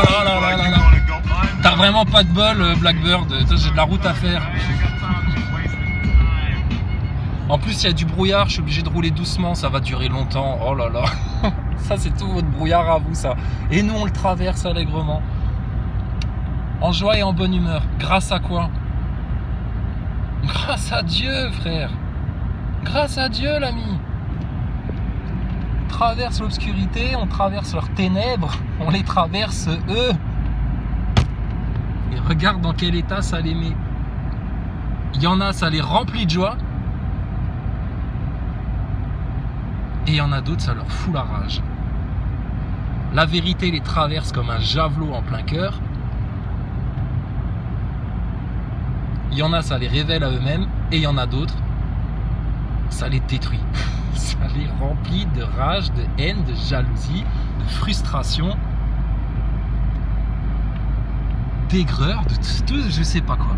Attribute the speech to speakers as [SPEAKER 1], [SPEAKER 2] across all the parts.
[SPEAKER 1] là là là là là là. T'as vraiment pas de bol, Blackbird. J'ai de la route à faire. En plus, il y a du brouillard. Je suis obligé de rouler doucement. Ça va durer longtemps. Oh là là. Ça, c'est tout votre brouillard à vous, ça. Et nous, on le traverse allègrement. En joie et en bonne humeur. Grâce à quoi? Grâce à Dieu, frère. Grâce à Dieu, l'ami. On traverse l'obscurité, on traverse leurs ténèbres, on les traverse eux. Et regarde dans quel état ça les met. Il y en a, ça les remplit de joie. Et il y en a d'autres, ça leur fout la rage. La vérité les traverse comme un javelot en plein cœur. Il y en a, ça les révèle à eux-mêmes. Et il y en a d'autres, ça les détruit. Ça les remplit de rage, de haine, de jalousie, de frustration, d'aigreur, de tout, je sais pas quoi.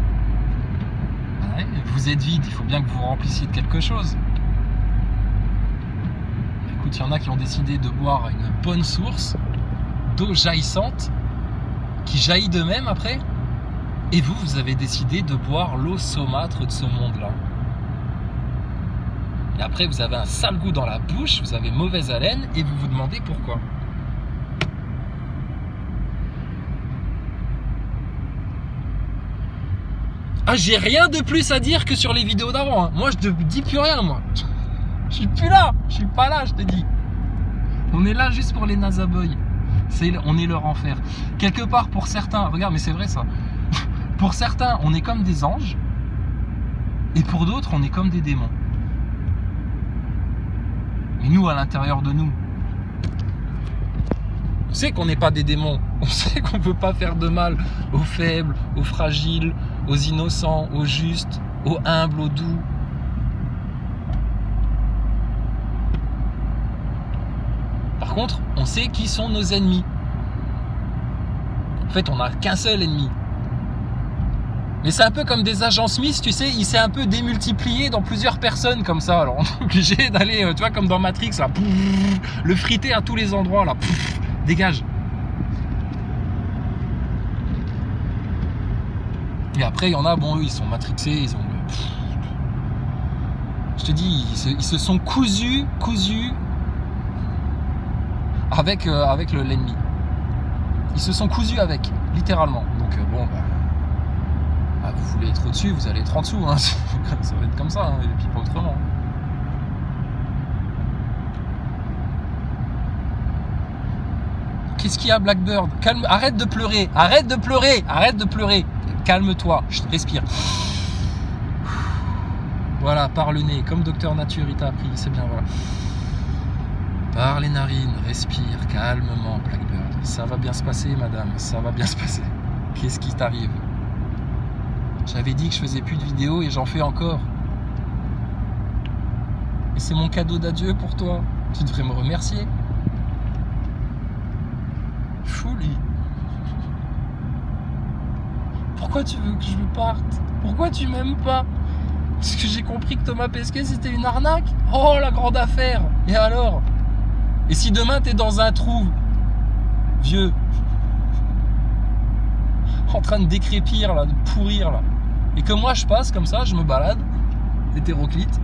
[SPEAKER 1] Ouais, vous êtes vide, il faut bien que vous remplissiez de quelque chose. Écoute, il y en a qui ont décidé de boire une bonne source d'eau jaillissante qui jaillit d'eux-mêmes après. Et vous, vous avez décidé de boire l'eau saumâtre de ce monde-là. Et après, vous avez un sale goût dans la bouche, vous avez mauvaise haleine et vous vous demandez pourquoi. Ah, j'ai rien de plus à dire que sur les vidéos d'avant. Hein. Moi, je te dis plus rien, moi. Je suis plus là. Je suis pas là, je te dis. On est là juste pour les nazaboys. On est leur enfer. Quelque part, pour certains, regarde, mais c'est vrai ça. Pour certains, on est comme des anges. Et pour d'autres, on est comme des démons. Et nous, à l'intérieur de nous, on sait qu'on n'est pas des démons. On sait qu'on ne peut pas faire de mal aux faibles, aux fragiles, aux innocents, aux justes, aux humbles, aux doux. Par contre, on sait qui sont nos ennemis. En fait, on n'a qu'un seul ennemi. Mais c'est un peu comme des agents Smith, tu sais, il s'est un peu démultiplié dans plusieurs personnes comme ça. Alors on est obligé d'aller, tu vois, comme dans Matrix, là, le friter à tous les endroits, là, dégage. Et après, il y en a, bon, eux, ils sont matrixés, ils ont... Je te dis, ils se sont cousus avec l'ennemi. Ils se sont cousus avec, littéralement. Donc, bon, bah... vous voulez être au-dessus, vous allez être en dessous, hein. Ça va être comme ça, hein, et puis pas autrement. Qu'est-ce qu'il y a, Blackbird? Calme, arrête de pleurer, arrête de pleurer, arrête de pleurer. Calme-toi, respire. Voilà, par le nez, comme Docteur Nature, il t'a appris, c'est bien, voilà. Par les narines, respire calmement, Blackbird. Ça va bien se passer, madame, ça va bien se passer. Qu'est-ce qui t'arrive? J'avais dit que je faisais plus de vidéos et j'en fais encore. Et c'est mon cadeau d'adieu pour toi. Tu devrais me remercier. Chouli. Pourquoi tu veux que je parte? Pourquoi tu m'aimes pas? Parce que j'ai compris que Thomas Pesquet c'était une arnaque. Oh, la grande affaire. Et alors? Et si demain t'es dans un trou, vieux, en train de décrépir là, de pourrir là, et que moi je passe comme ça, je me balade, hétéroclite,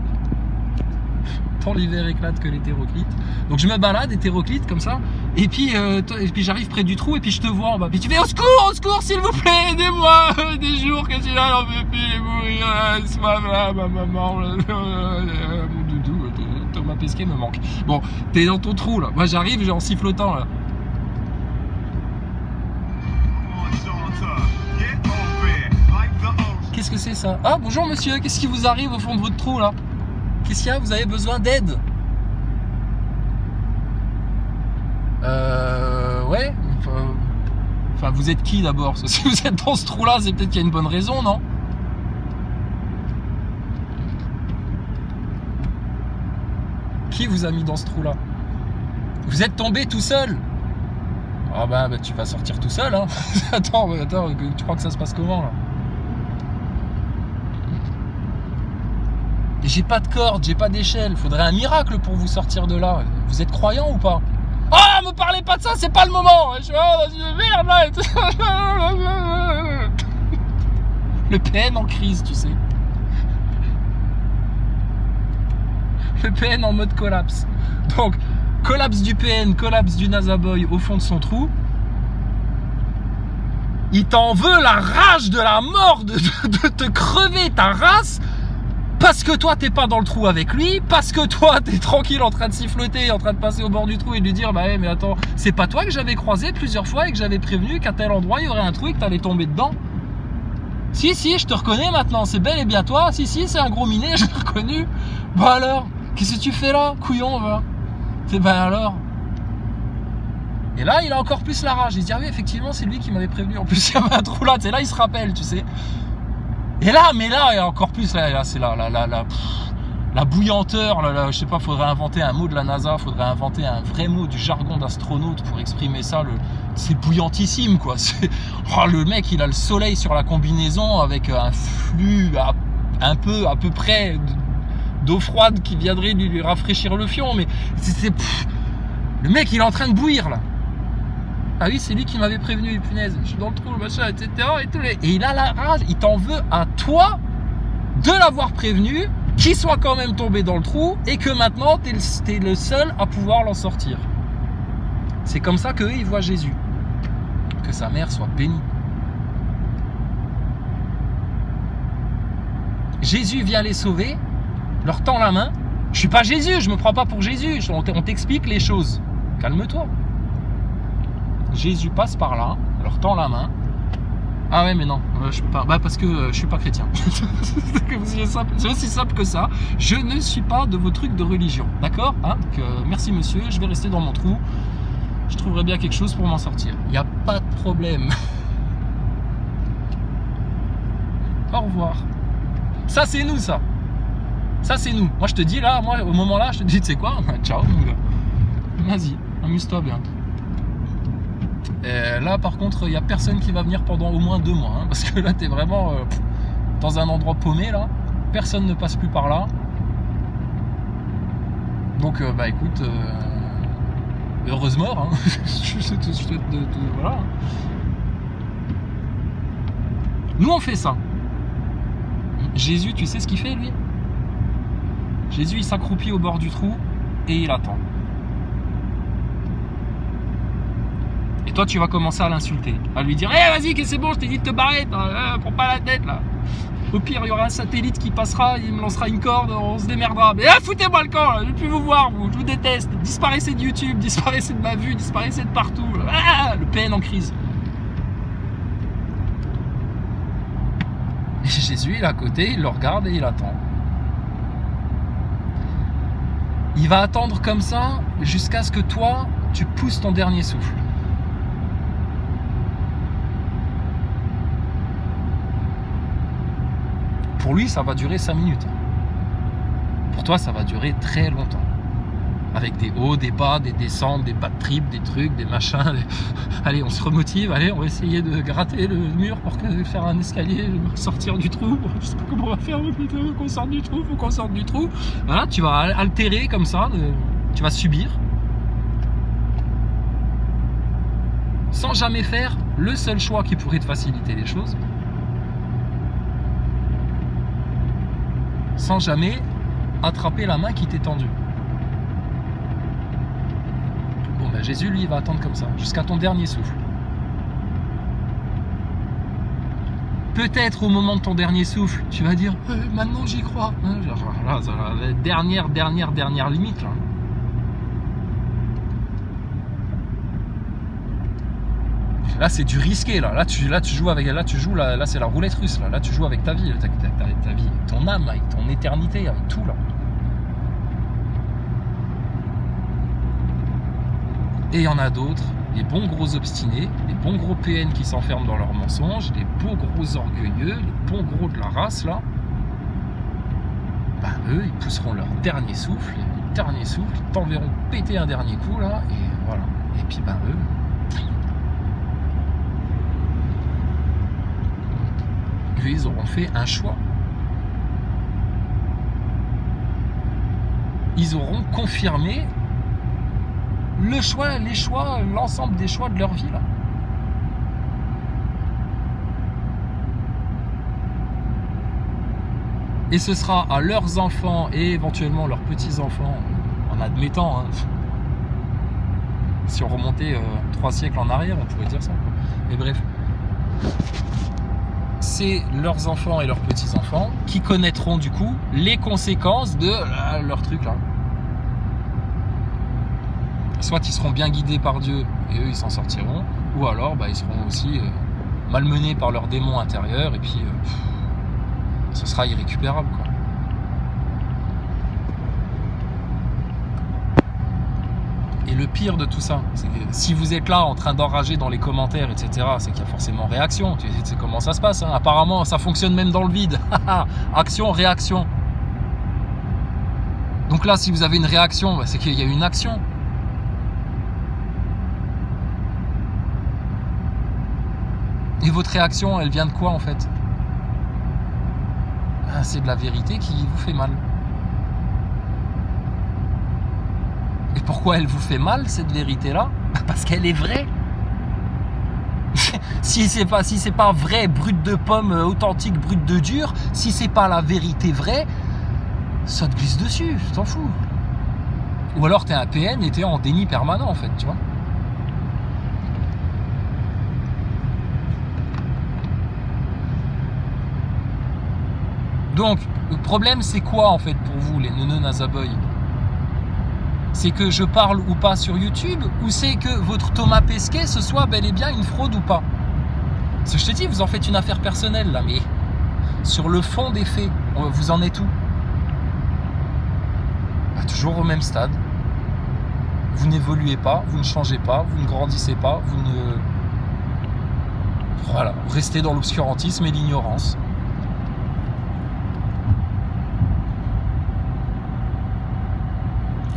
[SPEAKER 1] tant l'hiver éclate que l'hétéroclite, donc je me balade hétéroclite comme ça, et puis j'arrive près du trou et puis je te vois en bas, puis tu fais au secours s'il vous plaît, aidez-moi, des jours que je suis là, j'en peux plus, il est mourir, soif là, ma maman, mon doudou, Thomas Pesquet me manque. Bon, t'es dans ton trou là, moi j'arrive, j'ai en sifflotant là. Qu'est-ce que c'est ça? Ah, bonjour monsieur, qu'est-ce qui vous arrive au fond de votre trou là? Qu'est-ce qu'il y a? Vous avez besoin d'aide? Ouais. Enfin, vous êtes qui d'abord? Si vous êtes dans ce trou là, c'est peut-être qu'il y a une bonne raison, non? Qui vous a mis dans ce trou là? Vous êtes tombé tout seul? Ah bah tu vas sortir tout seul, hein. Attends, tu crois que ça se passe comment là? J'ai pas de corde, j'ai pas d'échelle. Faudrait un miracle pour vous sortir de là. Vous êtes croyant ou pas? Oh, me parlez pas de ça, c'est pas le moment. Je suis oh, merde là. Et tout. Le PN en crise, tu sais. Le PN en mode collapse. Donc, collapse du PN, collapse du NASA Boy au fond de son trou. Il t'en veut la rage de la mort de te crever ta race parce que toi t'es pas dans le trou avec lui, parce que toi t'es tranquille en train de siffloter, en train de passer au bord du trou et de lui dire bah ouais, mais attends, c'est pas toi que j'avais croisé plusieurs fois et que j'avais prévenu qu'à tel endroit il y aurait un trou et que t'allais tomber dedans. Si, je te reconnais maintenant, c'est bel et bien toi. Si, c'est un gros minet, je l'ai reconnu. Bah alors, qu'est-ce que tu fais là, couillon, va? Bah alors. Et là, il a encore plus la rage. Il se dit, ah oui, effectivement, c'est lui qui m'avait prévenu. En plus, il y avait un trou là, tu sais, là, il se rappelle, tu sais. Et là, mais là, il y a encore plus, là c'est la bouillanteur, je sais pas, faudrait inventer un mot de la NASA, faudrait inventer un vrai mot du jargon d'astronaute pour exprimer ça. C'est bouillantissime, quoi. Oh, le mec, il a le soleil sur la combinaison avec un flux à peu près d'eau froide qui viendrait lui rafraîchir le fion, mais le mec, il est en train de bouillir, là. Ah oui, c'est lui qui m'avait prévenu, punaise, je suis dans le trou, le machin, etc. Et il a la rage, il t'en veut à toi de l'avoir prévenu, qu'il soit quand même tombé dans le trou et que maintenant, t'es le seul à pouvoir l'en sortir. C'est comme ça qu'eux, ils voient Jésus. Que sa mère soit bénie. Jésus vient les sauver, leur tend la main. Je suis pas Jésus, je me prends pas pour Jésus, on t'explique les choses. Calme-toi. Jésus passe par là, leur tend la main. Ah ouais, mais non, je peux pas. Bah parce que je suis pas chrétien. C'est aussi simple que ça. Je ne suis pas de vos trucs de religion, d'accord, hein? Donc, merci monsieur, je vais rester dans mon trou. Je trouverai bien quelque chose pour m'en sortir. Il n'y a pas de problème. Au revoir. Ça c'est nous, ça. Ça c'est nous. Moi je te dis là, moi au moment là, je te dis, tu sais quoi? Ciao mon gars. Vas-y, amuse-toi bien. Et là par contre il n'y a personne qui va venir pendant au moins 2 mois, hein, parce que là tu es vraiment dans un endroit paumé là, personne ne passe plus par là, donc bah écoute, heureuse mort, hein. Voilà. Nous on fait ça. Jésus, tu sais ce qu'il fait lui? Jésus il s'accroupit au bord du trou et il attend. Et toi, tu vas commencer à l'insulter, à lui dire hey, vas-y, que c'est bon, je t'ai dit de te barrer, prends pas la tête là. Au pire, il y aura un satellite qui passera, il me lancera une corde, on se démerdera. Mais foutez-moi le camp, là, je ne veux plus vous voir, je vous déteste. Disparaissez de YouTube, disparaissez de ma vue, disparaissez de partout. Le PN en crise. Et Jésus, il est à côté, il le regarde et il attend. Il va attendre comme ça jusqu'à ce que toi, tu pousses ton dernier souffle. Pour lui, ça va durer 5 minutes. Pour toi, ça va durer très longtemps. Avec des hauts, des bas, des descentes, des bad trips, des trucs, des machins. Allez, on se remotive. Allez, on va essayer de gratter le mur pour faire un escalier, sortir du trou. Je sais pas comment on va faire, mais faut qu'on sorte du trou, faut qu'on sorte du trou. Voilà, tu vas altérer comme ça, tu vas subir. Sans jamais faire le seul choix qui pourrait te faciliter les choses. Sans jamais attraper la main qui t'est tendue. Bon ben Jésus lui il va attendre comme ça, jusqu'à ton dernier souffle. Peut-être au moment de ton dernier souffle, tu vas dire maintenant j'y crois. Là, la dernière limite là. Là c'est du risqué là. Là tu joues avec, là c'est la roulette russe là. Là tu joues avec ta vie, ta vie, ton âme, avec ton éternité, avec tout là. Et il y en a d'autres, les bons gros obstinés, les bons gros PN qui s'enferment dans leurs mensonges, les beaux gros orgueilleux, les bons gros de la race là. Ben eux ils pousseront leur dernier souffle, ils t'enverront péter un dernier coup là, et voilà. Et puis ben eux. Ils auront fait un choix. Ils auront confirmé les choix, l'ensemble des choix de leur vie là. Et ce sera à leurs enfants et éventuellement leurs petits-enfants, en admettant, hein, si on remontait 3 siècles en arrière, on pourrait dire ça. Mais bref, c'est leurs enfants et leurs petits-enfants qui connaîtront du coup les conséquences de leur truc là. Soit ils seront bien guidés par Dieu et eux ils s'en sortiront, ou alors ils seront aussi malmenés par leurs démons intérieurs et puis ce sera irrécupérable quoi. Et le pire de tout ça, c'est que si vous êtes là en train d'enrager dans les commentaires, etc., c'est qu'il y a forcément réaction. Tu sais comment ça se passe, hein. Apparemment, ça fonctionne même dans le vide. Action, réaction. Donc là, si vous avez une réaction, c'est qu'il y a une action. Et votre réaction, elle vient de quoi en fait? C'est de la vérité qui vous fait mal. Et pourquoi elle vous fait mal, cette vérité-là? Parce qu'elle est vraie. si c'est pas vrai, brut de pomme, authentique, brut de dur, si c'est pas la vérité vraie, ça te glisse dessus, tu t'en fous. Ou alors t'es un PN et t'es en déni permanent en fait, tu vois. Donc, le problème c'est quoi en fait pour vous les neuneux nazaboy? C'est que je parle ou pas sur YouTube, ou c'est que votre Thomas Pesquet ce soit bel et bien une fraude ou pas? Parce que je te dis, vous en faites une affaire personnelle là, mais sur le fond des faits, vous en êtes où? Toujours au même stade. Vous n'évoluez pas, vous ne changez pas, vous ne grandissez pas, vous ne... Voilà, vous restez dans l'obscurantisme et l'ignorance.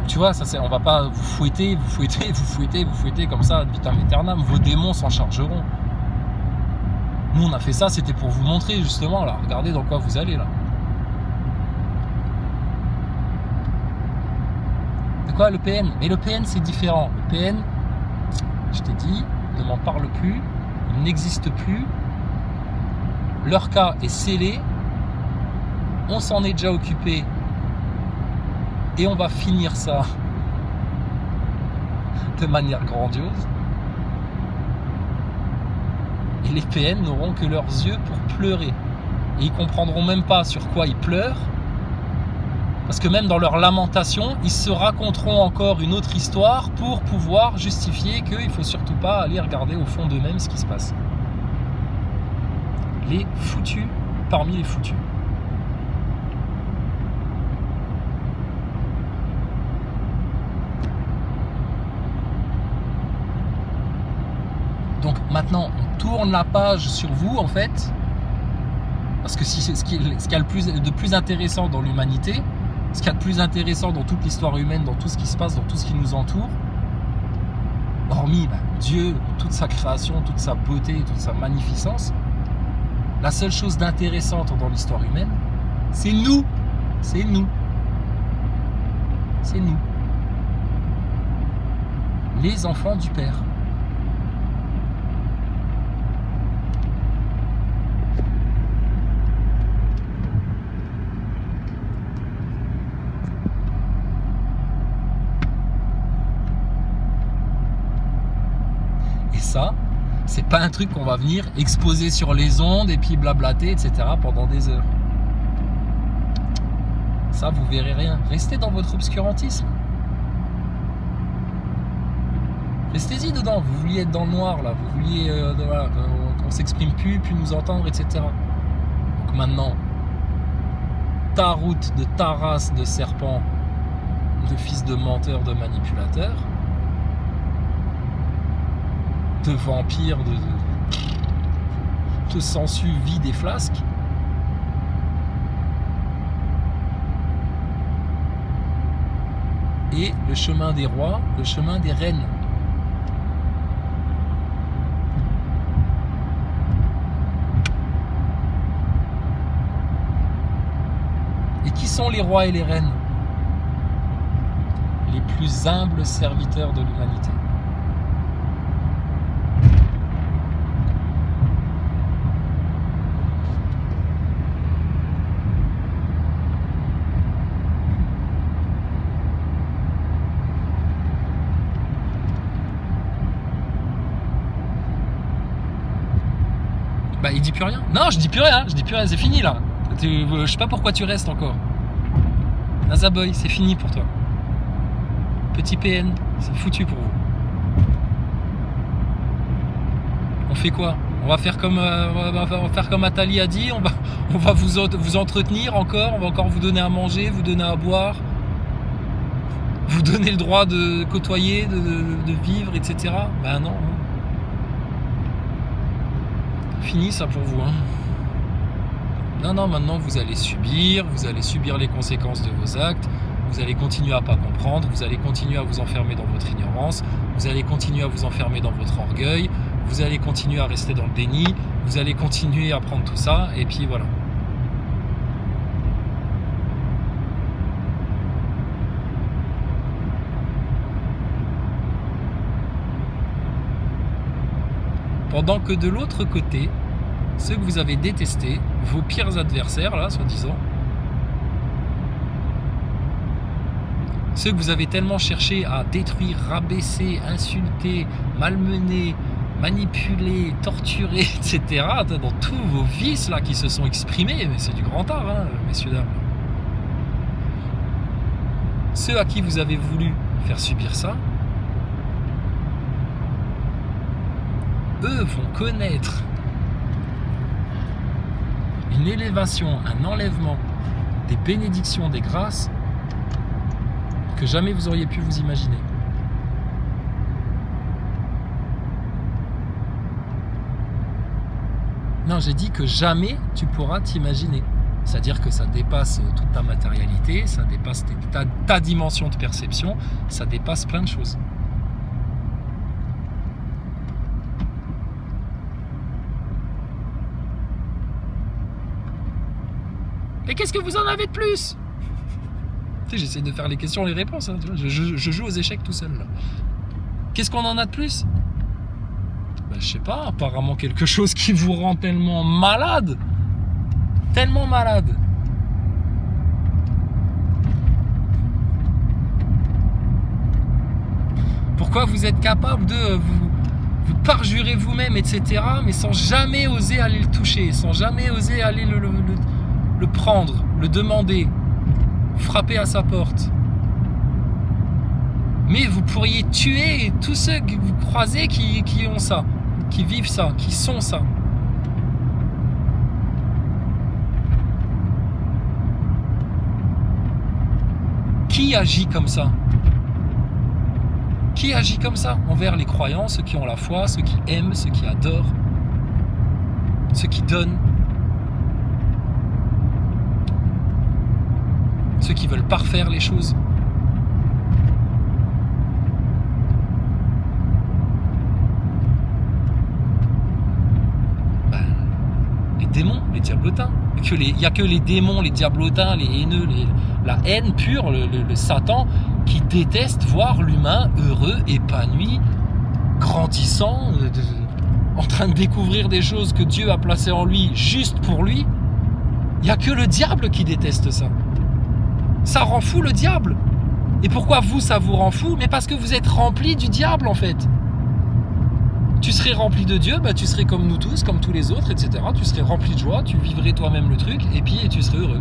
[SPEAKER 1] Tu vois, ça, on va pas vous fouetter comme ça, ad vitam aeternam. Vos démons s'en chargeront. Nous, on a fait ça, c'était pour vous montrer justement, là. Regardez dans quoi vous allez, là. De quoi, le PN? Mais le PN, c'est différent. Le PN, je t'ai dit, ne m'en parle plus, il n'existe plus. Leur cas est scellé. On s'en est déjà occupé. Et on va finir ça de manière grandiose. Et les PN n'auront que leurs yeux pour pleurer. Et ils comprendront même pas sur quoi ils pleurent. Parce que même dans leur lamentation, ils se raconteront encore une autre histoire pour pouvoir justifier qu'il ne faut surtout pas aller regarder au fond d'eux-mêmes ce qui se passe. Les foutus parmi les foutus. Donc maintenant, on tourne la page sur vous en fait, parce que si c'est ce qu'il y a de plus intéressant dans l'humanité, ce qu'il y a de plus intéressant dans toute l'histoire humaine, dans tout ce qui se passe, dans tout ce qui nous entoure, hormis Dieu, toute sa création, toute sa beauté, toute sa magnificence, la seule chose d'intéressante dans l'histoire humaine, c'est nous, c'est nous, c'est nous, les enfants du Père. Ça, c'est pas un truc qu'on va venir exposer sur les ondes et puis blablater, etc. pendant des heures. Ça, vous verrez rien. Restez dans votre obscurantisme. Restez-y dedans. Vous vouliez être dans le noir, là. Vous vouliez voilà, qu'on s'exprime plus nous entendre, etc. Donc maintenant, ta route de ta race de serpent, de fils de menteur, de manipulateur, de vampires, de sangsues vides et flasques. Et le chemin des rois, le chemin des reines. Et qui sont les rois et les reines? les plus humbles serviteurs de l'humanité. Bah il dit plus rien. Non, je dis plus rien, c'est fini là. Je sais pas pourquoi tu restes encore. Nazaboy, c'est fini pour toi. Petit PN, c'est foutu pour vous. On fait quoi? On va faire comme Atali a dit, on va vous entretenir encore, on va encore vous donner à manger, vous donner à boire, vous donner le droit de côtoyer, de vivre, etc. Ben non. Fini ça pour vous, hein. Non, maintenant vous allez subir les conséquences de vos actes, vous allez continuer à pas comprendre, vous allez continuer à vous enfermer dans votre ignorance, vous allez continuer à vous enfermer dans votre orgueil, vous allez continuer à rester dans le déni, vous allez continuer à prendre tout ça, et puis voilà. Pendant que de l'autre côté, ceux que vous avez détestés, vos pires adversaires, là, soi-disant, ceux que vous avez tellement cherché à détruire, rabaisser, insulter, malmener, manipuler, torturer, etc., dans tous vos vices là qui se sont exprimés, mais c'est du grand art, hein, messieurs, dames. Ceux à qui vous avez voulu faire subir ça, eux vont connaître une élévation, un enlèvement des bénédictions, des grâces que jamais vous auriez pu vous imaginer. Non, j'ai dit que jamais tu pourras t'imaginer. C'est-à-dire que ça dépasse toute ta matérialité, ça dépasse ta dimension de perception, ça dépasse plein de choses. Et qu'est-ce que vous en avez de plus? Tu sais, j'essaie de faire les questions, les réponses. Hein, tu vois, je joue aux échecs tout seul. Qu'est-ce qu'on en a de plus? Ben, je sais pas, apparemment quelque chose qui vous rend tellement malade. Tellement malade. Pourquoi vous êtes capable de vous parjurer vous-même, etc., mais sans jamais oser aller le toucher, sans jamais oser aller le prendre, le demander, frapper à sa porte. Mais vous pourriez tuer tous ceux que vous croisez qui ont ça, qui vivent ça, qui sont ça. Qui agit comme ça? Qui agit comme ça envers les croyants, ceux qui ont la foi, ceux qui aiment, ceux qui adorent, ceux qui donnent, ceux qui veulent parfaire les choses? Ben, les démons, les diablotins. Il n'y a que les démons, les diablotins, les haineux, la haine pure, le Satan, qui déteste voir l'humain heureux, épanoui, grandissant, en train de découvrir des choses que Dieu a placées en lui, juste pour lui. Il n'y a que le diable qui déteste ça. Ça rend fou le diable. Et pourquoi vous, ça vous rend fou? Mais parce que vous êtes rempli du diable, en fait. Tu serais rempli de Dieu, bah, tu serais comme nous tous, comme tous les autres, etc. Tu serais rempli de joie, tu vivrais toi-même le truc, et puis tu serais heureux.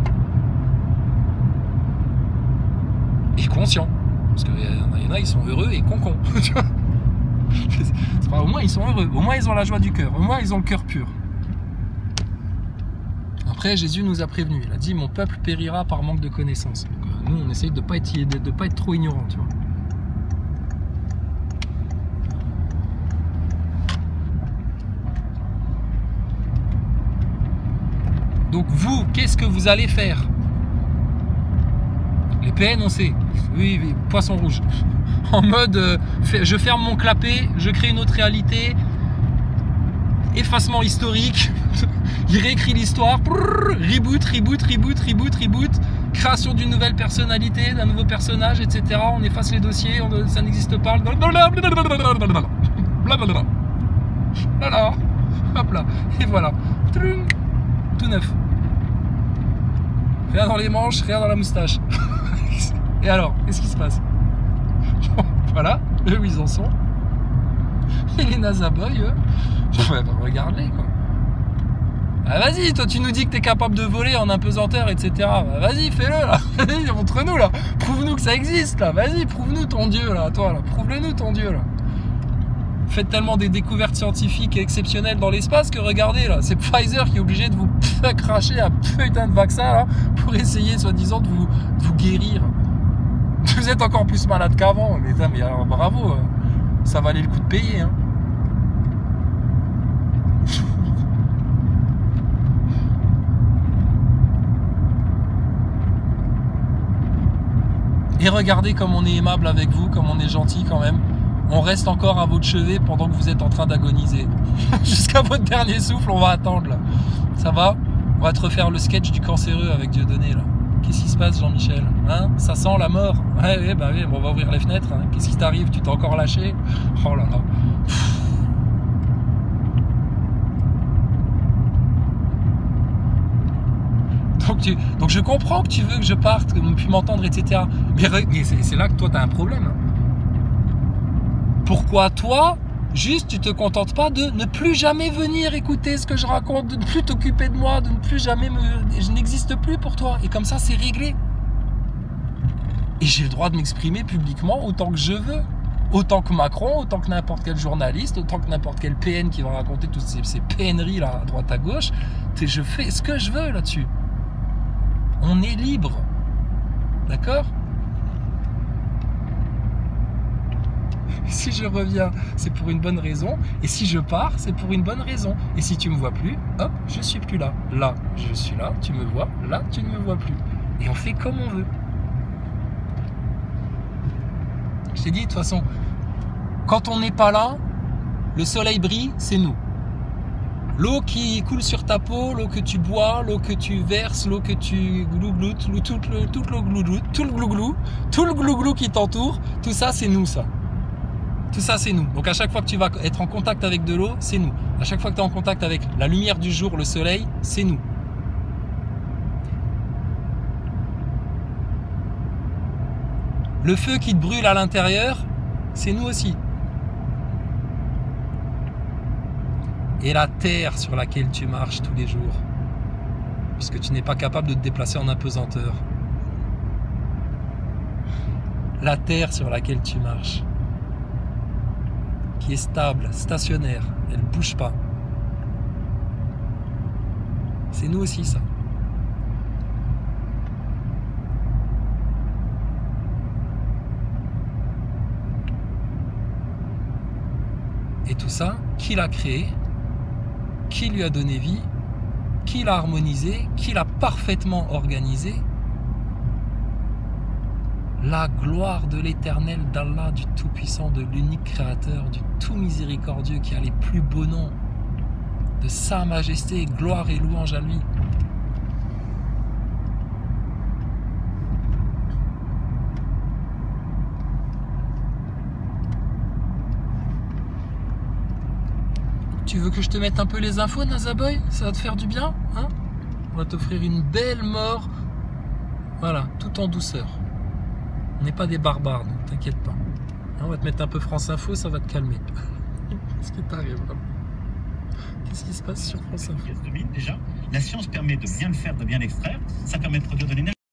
[SPEAKER 1] Et conscient. Parce qu'il y en a, ils sont heureux et con-con. Au moins, ils sont heureux. Au moins, ils ont la joie du cœur. Au moins, ils ont le cœur pur. Après, Jésus nous a prévenus. Il a dit, mon peuple périra par manque de connaissances. Donc, nous, on essaye de ne pas être trop ignorants, tu vois. Donc vous, qu'est-ce que vous allez faire? Les PN, on sait. Oui, oui, poisson rouge. En mode, je ferme mon clapet, je crée une autre réalité. effacement historique, il réécrit l'histoire, reboot, création d'une nouvelle personnalité, d'un nouveau personnage, etc. On efface les dossiers, ça n'existe pas. Voilà, hop là, et voilà, tout neuf. Rien dans les manches, rien dans la moustache. Et alors, qu'est-ce qui se passe? Voilà, eux où ils en sont. Et les NASA Boys, eux, regarde-les quoi. Ah, vas-y, toi tu nous dis que t'es capable de voler en impesanteur, etc. Bah, vas-y, fais-le là. Vas-y, montre-nous là. Prouve-nous que ça existe là. Vas-y, prouve-nous ton dieu là, toi là. Prouve-le-nous ton dieu là. Faites tellement des découvertes scientifiques exceptionnelles dans l'espace que regardez là, c'est Pfizer qui est obligé de vous cracher un putain de vaccin là pour essayer soi-disant de vous guérir. Vous êtes encore plus malade qu'avant, mais alors, bravo, ça valait le coup de payer. Hein. Et regardez comme on est aimable avec vous, comme on est gentil quand même. On reste encore à votre chevet pendant que vous êtes en train d'agoniser. Jusqu'à votre dernier souffle, on va attendre là. Ça va? On va te refaire le sketch du cancéreux avec Dieudonné là. Qu'est-ce qui se passe, Jean-Michel? Hein? Ça sent la mort? Ouais, bah oui, on va ouvrir les fenêtres. Hein. Qu'est-ce qui t'arrive? Tu t'es encore lâché? Oh là là. Donc je comprends que tu veux que je parte, que ne plus m'entendre, etc. Mais c'est là que toi, tu as un problème. Hein. Pourquoi toi, juste, tu te contentes pas de ne plus jamais venir écouter ce que je raconte, de ne plus t'occuper de moi, de ne plus jamais je n'existe plus pour toi. Et comme ça, c'est réglé. Et j'ai le droit de m'exprimer publiquement autant que je veux. Autant que Macron, autant que n'importe quel journaliste, autant que n'importe quel PN qui va raconter toutes ces PNeries là, à droite à gauche. Je fais ce que je veux là-dessus. On est libre. D'accord ? Si je reviens, c'est pour une bonne raison. Et si je pars, c'est pour une bonne raison. Et si tu me vois plus, hop, je suis plus là. Là, je suis là, tu me vois. Là, tu ne me vois plus. Et on fait comme on veut. Je t'ai dit, de toute façon, quand on n'est pas là, le soleil brille, c'est nous. L'eau qui coule sur ta peau, l'eau que tu bois, l'eau que tu verses, l'eau que tu glougloutes, tout le glouglou qui t'entoure, tout ça, c'est nous, ça. Tout ça, c'est nous. Donc à chaque fois que tu vas être en contact avec de l'eau, c'est nous. À chaque fois que tu es en contact avec la lumière du jour, le soleil, c'est nous. Le feu qui te brûle à l'intérieur, c'est nous aussi. Et la terre sur laquelle tu marches tous les jours, puisque tu n'es pas capable de te déplacer en apesanteur. La terre sur laquelle tu marches, qui est stable, stationnaire, elle ne bouge pas. C'est nous aussi, ça. Et tout ça, qui l'a créé? Qui lui a donné vie? Qui l'a harmonisé? Qui l'a parfaitement organisé? La gloire de l'éternel, d'Allah, du Tout-Puissant, de l'unique Créateur, du Tout Miséricordieux, qui a les plus beaux noms, de sa majesté, gloire et louange à lui. Tu veux que je te mette un peu les infos, NASA Boy? Ça va te faire du bien, hein? On va t'offrir une belle mort. Voilà, tout en douceur. On n'est pas des barbares, donc t'inquiète pas. On va te mettre un peu France Info, ça va te calmer. Qu'est-ce qui t'arrive là? Qu'est-ce qui se passe sur France Info?
[SPEAKER 2] Déjà, la science permet de bien le faire, de bien l'extraire. Ça permet de produire de l'énergie.